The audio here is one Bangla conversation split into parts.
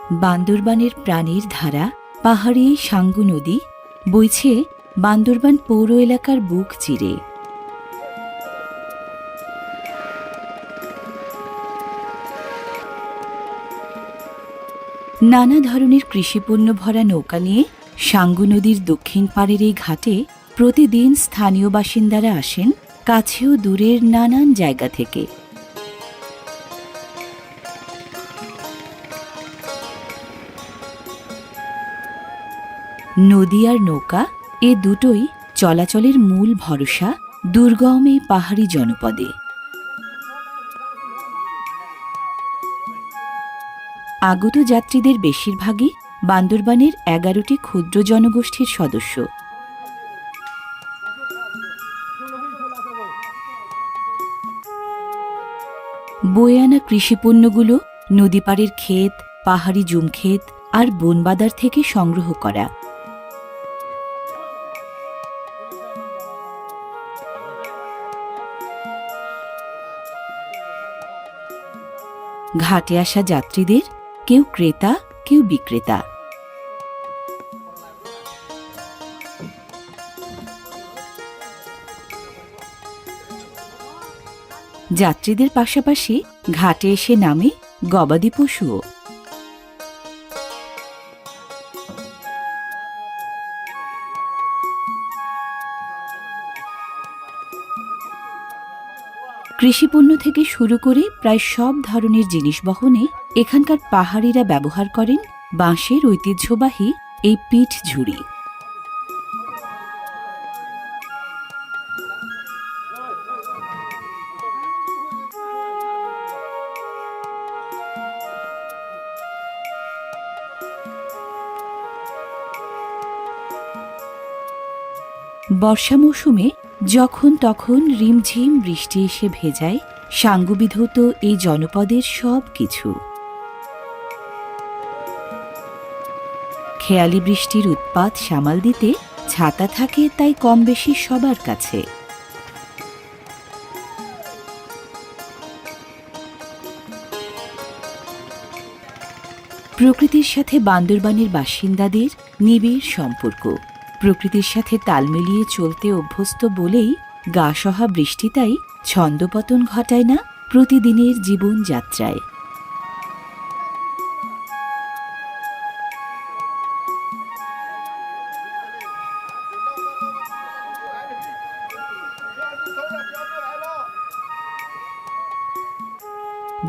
বান্দরবানের প্রাণের ধারা পাহাড়ি সাঙ্গু নদী বইছে বান্দরবান পৌর এলাকার বুক চিরে। নানা ধরনের কৃষিপণ্য ভরা নৌকা নিয়ে সাঙ্গু নদীর দক্ষিণ পাড়ের এই ঘাটে প্রতিদিন স্থানীয় বাসিন্দারা আসেন কাছেও দূরের নানান জায়গা থেকে। নদী আর নৌকা এ দুটোই চলাচলের মূল ভরসা দুর্গম এই পাহাড়ি জনপদে। আগত যাত্রীদের বেশিরভাগই বান্দরবানের 11টি ক্ষুদ্র জনগোষ্ঠীর সদস্য। বয়ে আনা কৃষিপণ্যগুলো নদীপাড়ের ক্ষেত, পাহাড়ি জুমক্ষেত আর বনবাদার থেকে সংগ্রহ করা। ঘাটে আসা যাত্রীদের কেউ ক্রেতা, কেউ বিক্রেতা। যাত্রীদের পাশাপাশি ঘাটে এসে নামে গবাদি পশুও। কৃষিপণ্য থেকে শুরু করে প্রায় সব ধরনের জিনিস বহনে এখানকার পাহাড়িরা ব্যবহার করেন বাঁশের ঐতিহ্যবাহী এই পিঠ ঝুড়ি। বর্ষা মৌসুমে যখন তখন রিমঝিম বৃষ্টি এসে ভেজায় সাঙ্গুবিধৌত এই জনপদের সব কিছু। খেয়ালি বৃষ্টির উৎপাত সামাল দিতে ছাতা থাকে তাই কম বেশি সবার কাছে। প্রকৃতির সাথে বান্দরবানের বাসিন্দাদের নিবিড় সম্পর্ক। প্রকৃতির সাথে তাল মিলিয়ে চলতে অভ্যস্ত বলেই গা সহা বৃষ্টি তাই ছন্দপতন ঘটায় না প্রতিদিনের জীবনযাত্রায়।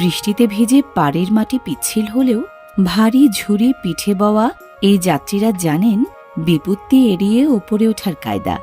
বৃষ্টিতে ভিজে পাড়ের মাটি পিচ্ছিল হলেও ভারী ঝুড়ি পিঠে বওয়া এই যাত্রীরা জানেন বিপত্তি এড়িয়ে ওপরে ওঠার কায়দা।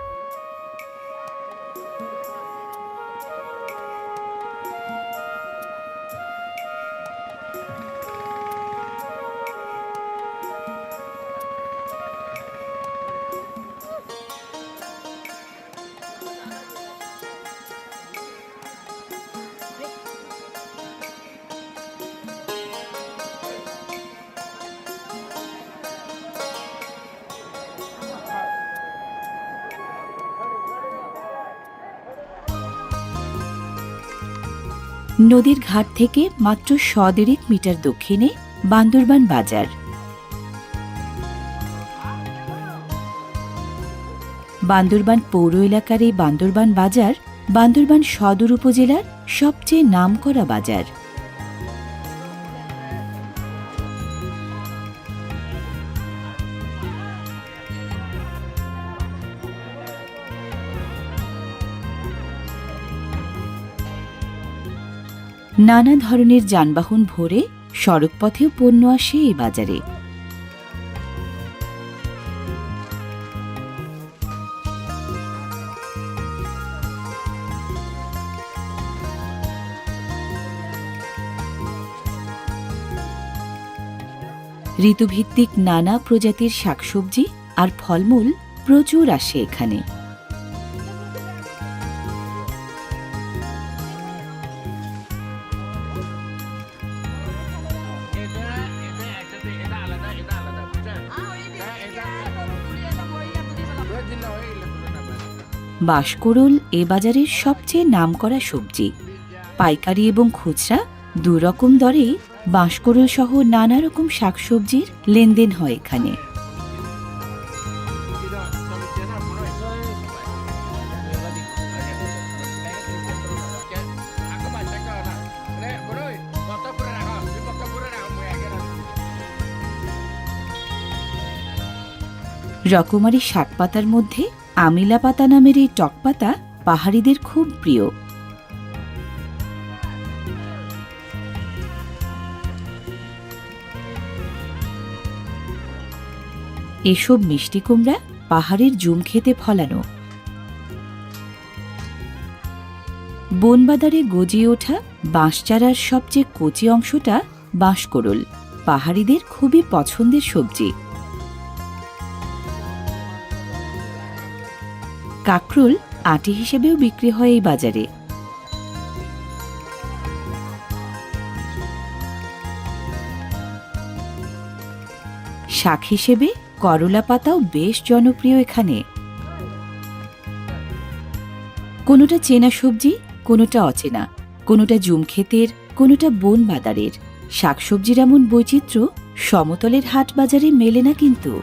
নদীর ঘাট থেকে মাত্র 150 মিটার দক্ষিণে বান্দরবান বাজার। বান্দরবান পৌর এলাকার এই বান্দরবান বাজার বান্দরবান সদর উপজেলার সবচেয়ে নামকরা বাজার। নানা ধরনের যানবাহন ভরে সড়কপথেও পণ্য আসে এই বাজারে। ঋতুভিত্তিক নানা প্রজাতির শাকসবজি আর ফলমূল প্রচুর আসে এখানে। বাঁশকোড়ল এ বাজারের সবচেয়ে নামকরা সবজি। পাইকারি এবং খুচরা দুরকম দরেই বাঁশকরল সহ নানা রকম শাকসবজির লেনদেন হয় এখানে। রকমারি শাক পাতার মধ্যে আমিলা পাতা নামের এই টক পাতা পাহাড়িদের খুব প্রিয়। এসব মিষ্টি কুমড়া পাহাড়ের জুম খেতে ফলানো। বনবাদারে গজিয়ে ওঠা বাঁশচারার সবচেয়ে কচি অংশটা বাঁশকরল, পাহাড়িদের খুবই পছন্দের সবজি। কাকরোল আটি হিসেবেও বিক্রি হয় এই বাজারে। শাক হিসেবে করলা পাতাও বেশ জনপ্রিয় এখানে। কোনোটা চেনা সবজি, কোনোটা অচেনা, কোনোটা জুম ক্ষেতের, কোনোটা বন বাদারের। শাকসবজির এমন বৈচিত্র্য সমতলের হাট বাজারে মেলে না কিন্তু।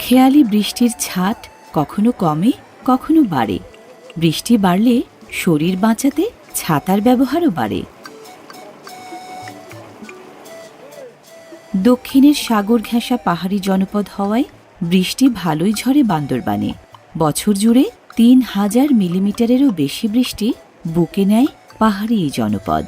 খেয়ালি বৃষ্টির ছাট কখনো কমে, কখনো বাড়ে। বৃষ্টি বাড়লে শরীর বাঁচাতে ছাতার ব্যবহারও বাড়ে। দক্ষিণের সাগর ঘেঁষা পাহাড়ি জনপদ হওয়ায় বৃষ্টি ভালোই ঝরে বান্দরবানে। বছর জুড়ে ৩,০০০ মিলিমিটারেরও বেশি বৃষ্টি বুকে নেয় পাহাড়ি এই জনপদ।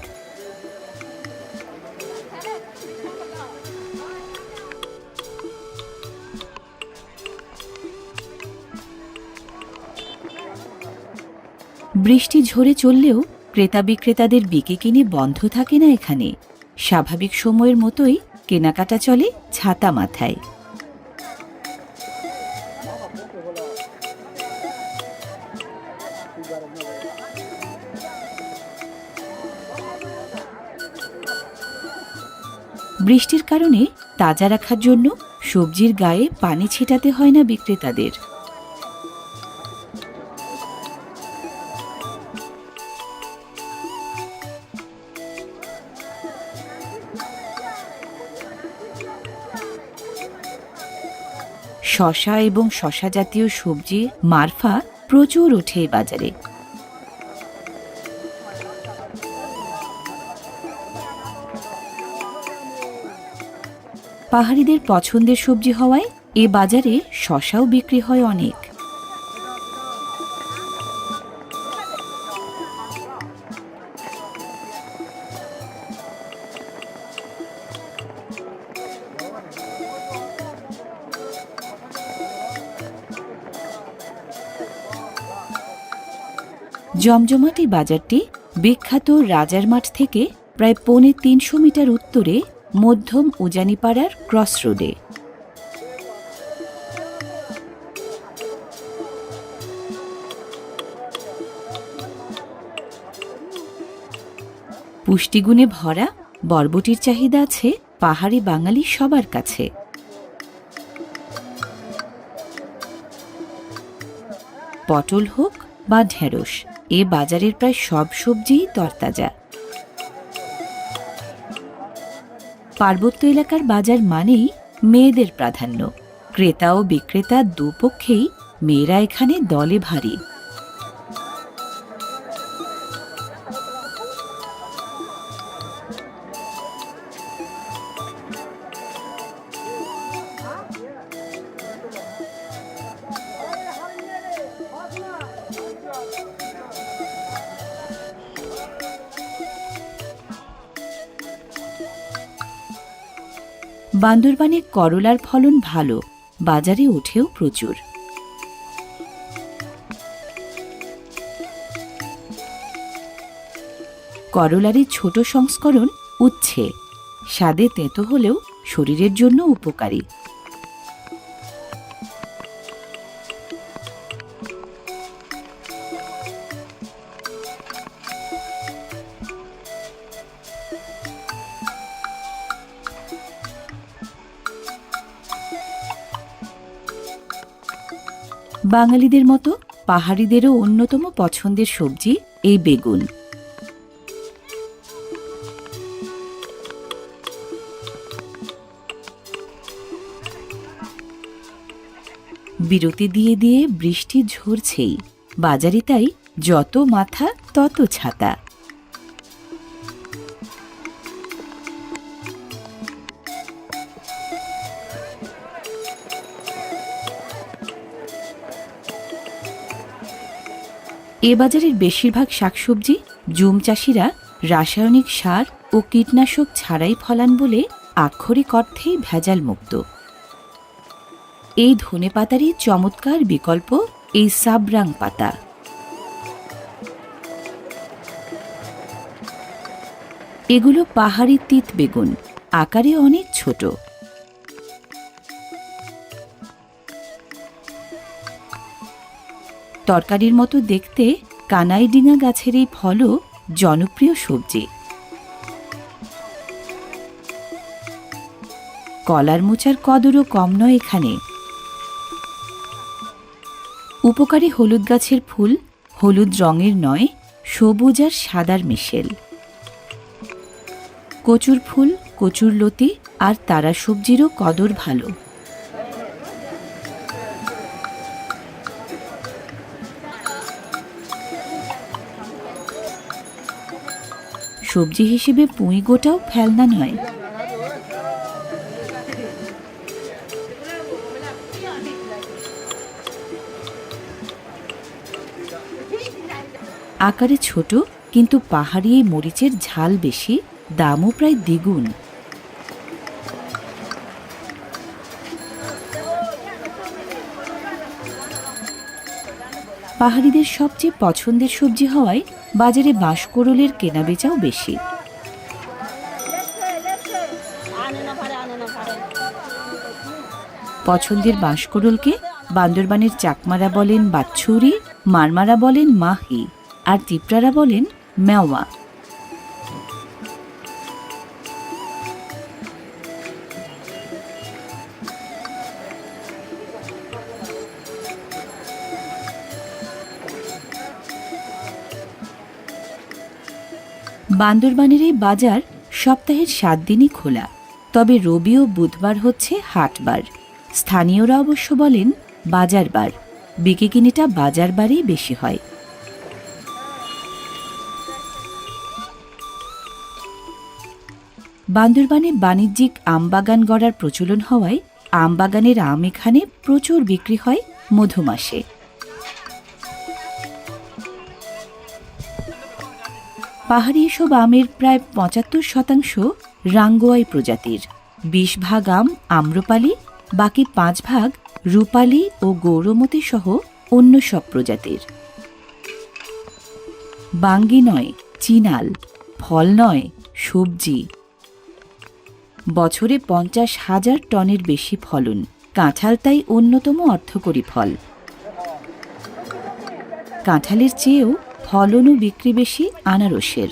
বৃষ্টি ঝরে চললেও ক্রেতা বিক্রেতাদের বিকে কিনে বন্ধ থাকে না এখানে। স্বাভাবিক সময়ের মতোই কেনাকাটা চলে ছাতা মাথায়। বৃষ্টির কারণে তাজা রাখার জন্য সবজির গায়ে পানি ছিটাতে হয় না বিক্রেতাদের। শশা এবং শশা জাতীয় সবজি মারফা প্রচুর ওঠে এই বাজারে। পাহাড়িদের পছন্দের সবজি হওয়ায় এ বাজারে শশাও বিক্রি হয় অনেক। জমজমাট এই বাজারটি বিখ্যাত রাজার মাঠ থেকে প্রায় ৩৫০ মিটার উত্তরে মধ্যম উজানিপাড়ার ক্রস রোডে। পুষ্টিগুণে ভরা বরবটির চাহিদা আছে পাহাড়ি বাঙালি সবার কাছে। পটল হোক বা ঢেঁড়স, এ বাজারের প্রায় সব সবজিই তরতাজা। পার্বত্য এলাকার বাজার মানেই মেয়েদের প্রাধান্য। ক্রেতা ও বিক্রেতা দুপক্ষেই মেয়েরা এখানে দলে ভারী। বান্দরবানে করলার ফলন ভালো, বাজারে ওঠেও প্রচুর। করলারই ছোট সংস্করণ উচ্ছে, স্বাদে তেঁতো হলেও শরীরের জন্য উপকারী। বাঙালিদের মতো পাহাড়িদেরও অন্যতম পছন্দের সবজি এই বেগুন। বিরতি দিয়ে দিয়ে বৃষ্টি ঝরছেই, বাজারে তাই যত মাথা তত ছাতা। এ বাজারের বেশিরভাগ শাকসবজি জুম চাষিরা রাসায়নিক সার ও কীটনাশক ছাড়াই ফলান বলে আক্ষরিক অর্থেই ভেজাল মুক্ত। এই ধনেপাতারই চমৎকার বিকল্প এই সাবরাং পাতা। এগুলো পাহাড়ি তিত বেগুন, আকারে অনেক ছোট। তরকারির মতো দেখতে কানাইডিঙা গাছের এই ফলও জনপ্রিয় সবজি। কলার মোচার কদরও কম নয় এখানে। উপকারী হলুদ গাছের ফুল হলুদ রঙের নয়, সবুজ আর সাদার মিশেল। কচুর ফুল, কচুর লতি আর তারা সবজিরও কদর ভালো। সবজি হিসেবে পুঁই গোটাও ফেলনা নয়। আকারে ছোট, কিন্তু পাহাড়ি এই মরিচের ঝাল বেশি, দামও প্রায় দ্বিগুণ। পাহাড়িদের সবচেয়ে পছন্দের সবজি হওয়ায় বাজারে বাঁশকরলের কেনাবেচাও বেশি। পছন্দের বাঁশকরলকে বান্দরবানের চাকমারা বলেন বাচ্ছুরি, মারমারা বলেন মাহি, আর তিপ্রারা বলেন মেওয়া। বান্দরবানের এই বাজার সপ্তাহের 7 দিনই খোলা, তবে রবি ও বুধবার হচ্ছে হাটবার। স্থানীয়রা অবশ্য বলেন বাজারবার, বিকেকিনিটা বাজারবারেই বেশি হয়। বান্দরবানে বাণিজ্যিক আমবাগান গড়ার প্রচলন হওয়ায় আমবাগানের আম এখানে প্রচুর বিক্রি হয় মধু মাসে। পাহাড়ি এসব আমের প্রায় 75% রাঙ্গুয়াই প্রজাতির, 20 ভাগ আম আম্রপালি, বাকি 5 ভাগ রূপালী ও গৌরমতী সহ অন্য সব প্রজাতির। বাঙ্গি নয় চিনাল, ফল নয় সবজি। বছরে 50,000 টনের বেশি ফলন, কাঁঠাল তাই অন্যতম অর্থকরী ফল। কাঁঠালের চেয়েও ফলন ও বিক্রি বেশি আনারসের।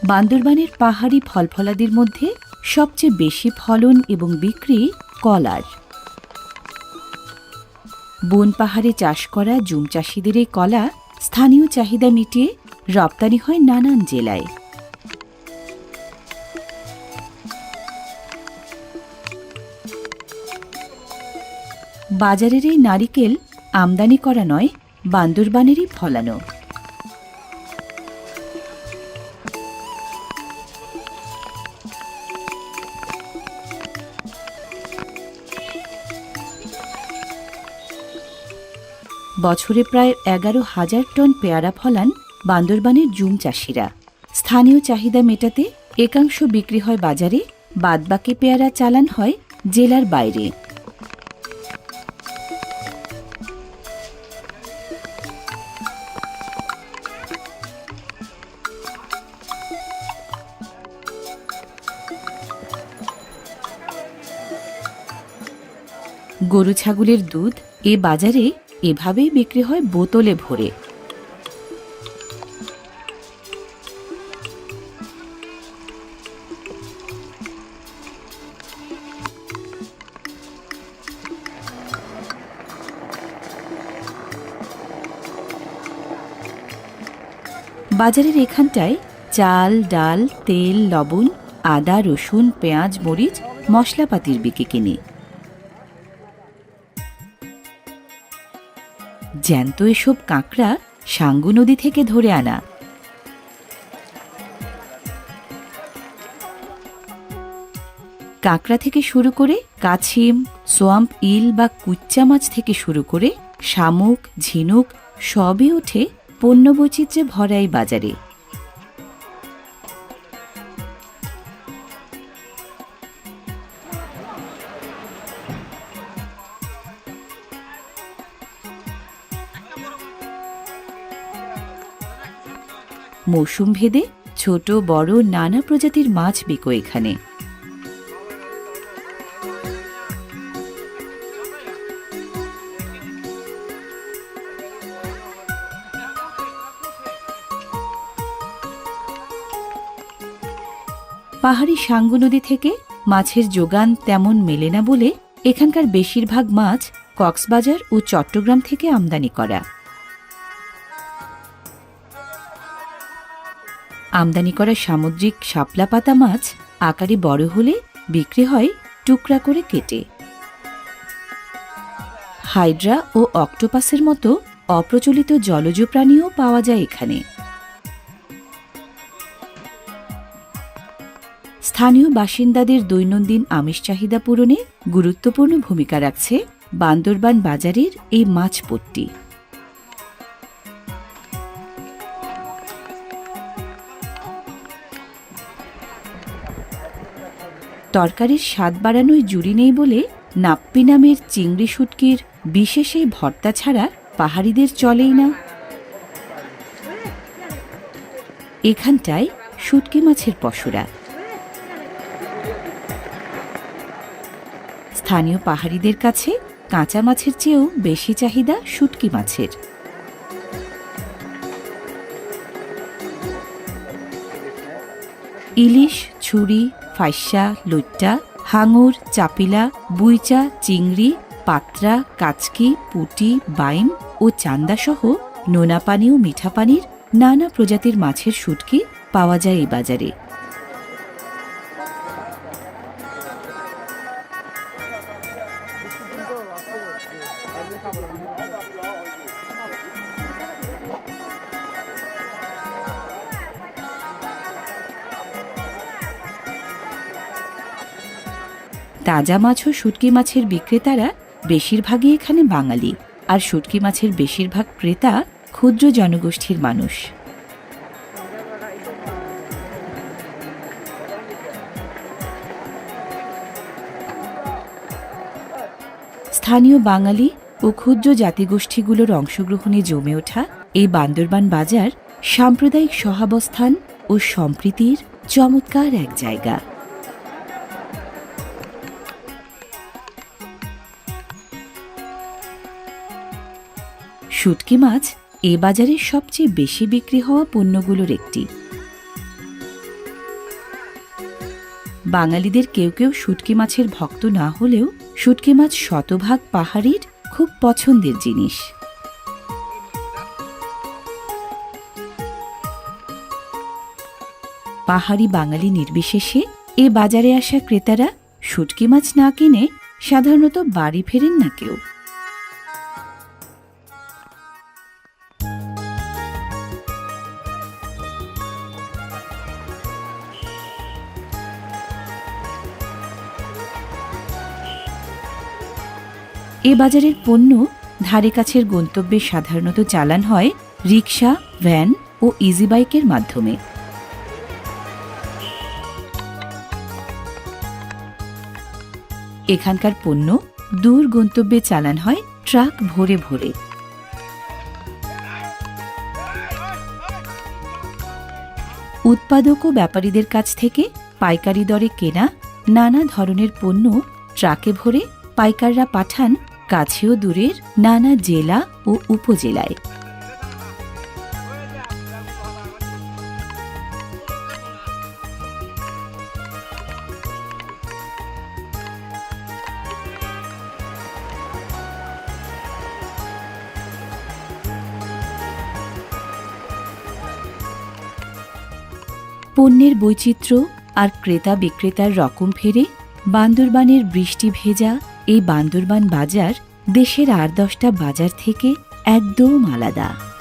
বান্দরবানের পাহাড়ি ফলফলাদির মধ্যে সবচেয়ে বেশি ফলন এবং বিক্রি কলার। বন পাহাড়ে চাষ করা জুম চাষিদের এই কলা স্থানীয় চাহিদা মিটিয়ে রপ্তানি হয় নানান জেলায়। বাজারের এই নারিকেল আমদানি করা নয়, বান্দরবানেরই ফলানো। বছরে প্রায় 11,000 টন পেয়ারা ফলান বান্দরবানের জুম চাষিরা। স্থানীয় চাহিদা মেটাতে একাংশ বিক্রি হয় বাজারে, বাদবাকি পেয়ারা চালান হয় জেলার বাইরে। গরু ছাগলের দুধ এ বাজারে এভাবেই বিক্রি হয় বোতলে ভরে। বাজারের এখানটায় চাল, ডাল, তেল, লবণ, আদা, রসুন, পেঁয়াজ, মরিচ, মশলাপাতির বিকে কিনে। জ্যান্ত এসব কাঁকড়া সাঙ্গু নদী থেকে ধরে আনা। কাঁকড়া থেকে শুরু করে কাছিম, সোয়াম্প ইল বা কুচ্চা মাছ থেকে শুরু করে শামুক, ঝিনুক সবই ওঠে পণ্যবৈচিত্র্যে ভরা এই বাজারে। মৌসুম ভেদে ছোট বড় নানা প্রজাতির মাছ বিকো এখানে। পাহাড়ি সাঙ্গু নদী থেকে মাছের যোগান তেমন মেলে না বলে এখানকার বেশিরভাগ মাছ কক্সবাজার ও চট্টগ্রাম থেকে আমদানি করা। আমদানি করা সামুদ্রিক শাপলা পাতা মাছ আকারে বড় হলে বিক্রি হয় টুকরা করে কেটে। হাইড্রা ও অক্টোপাসের মতো অপ্রচলিত জলজ প্রাণীও পাওয়া যায় এখানে। স্থানীয় বাসিন্দাদের দৈনন্দিন আমিষ চাহিদা পূরণে গুরুত্বপূর্ণ ভূমিকা রাখছে বান্দরবান বাজারের এই মাছপট্টি। তরকারির স্বাদ বাড়ানোর জুড়ি নেই বলে নাপ্পি নামের চিংড়ি শুটকির বিশেষ এই ভর্তা ছাড়া পাহাড়িদের চলেই না। এখানটায় শুটকি মাছের পসরা। স্থানীয় পাহাড়িদের কাছে কাঁচা মাছের চেয়েও বেশি চাহিদা শুটকি মাছের। ইলিশ, ছুরি, ফাইসা, লইট্টা, হাঙর, চাপিলা, বুইচা, চিংড়ি, পাত্রা, কাচকি, পুঁটি, বাইম ও চান্দাসহ নোনা পানি ও মিঠা পানির নানা প্রজাতির মাছের শুটকি পাওয়া যায় এই বাজারে। তাজা মাছ ও শুটকি মাছের বিক্রেতারা বেশিরভাগই এখানে বাঙালি, আর শুটকি মাছের বেশিরভাগ ক্রেতা ক্ষুদ্র জনগোষ্ঠীর মানুষ। স্থানীয় বাঙালি ও ক্ষুদ্র জাতিগোষ্ঠীগুলোর অংশগ্রহণে জমে ওঠা এই বান্দরবান বাজার সাম্প্রদায়িক সহাবস্থান ও সম্প্রীতির চমৎকার এক জায়গা। শুটকি মাছ এ বাজারের সবচেয়ে বেশি বিক্রি হওয়া পণ্যগুলোর একটি। বাঙালিদের কেউ কেউ শুটকি মাছের ভক্ত না হলেও শুটকি মাছ শতভাগ পাহাড়ির খুব পছন্দের জিনিস। পাহাড়ি বাঙালি নির্বিশেষে এ বাজারে আসা ক্রেতারা শুটকি মাছ না কিনে সাধারণত বাড়ি ফেরেন না কেউ। এ বাজারের পণ্য ধারে কাছের গন্তব্যে সাধারণত চালান হয় রিকশা, ভ্যান ও ইজি বাইকের মাধ্যমে। এখানকার পণ্য দূর গন্তব্যে চালান হয় ট্রাক ভরে ভরে। উৎপাদক ও ব্যাপারীদের কাছ থেকে পাইকারি দরে কেনা নানা ধরনের পণ্য ট্রাকে ভরে পাইকাররা পাঠান কাছে ও দূরের নানা জেলা ও উপজেলায়। পণ্যের বৈচিত্র্য আর ক্রেতা বিক্রেতার রকম ফেরে বান্দরবানের বৃষ্টি ভেজা এই বান্দরবান বাজার দেশের আর 10টা বাজার থেকে একদম আলাদা।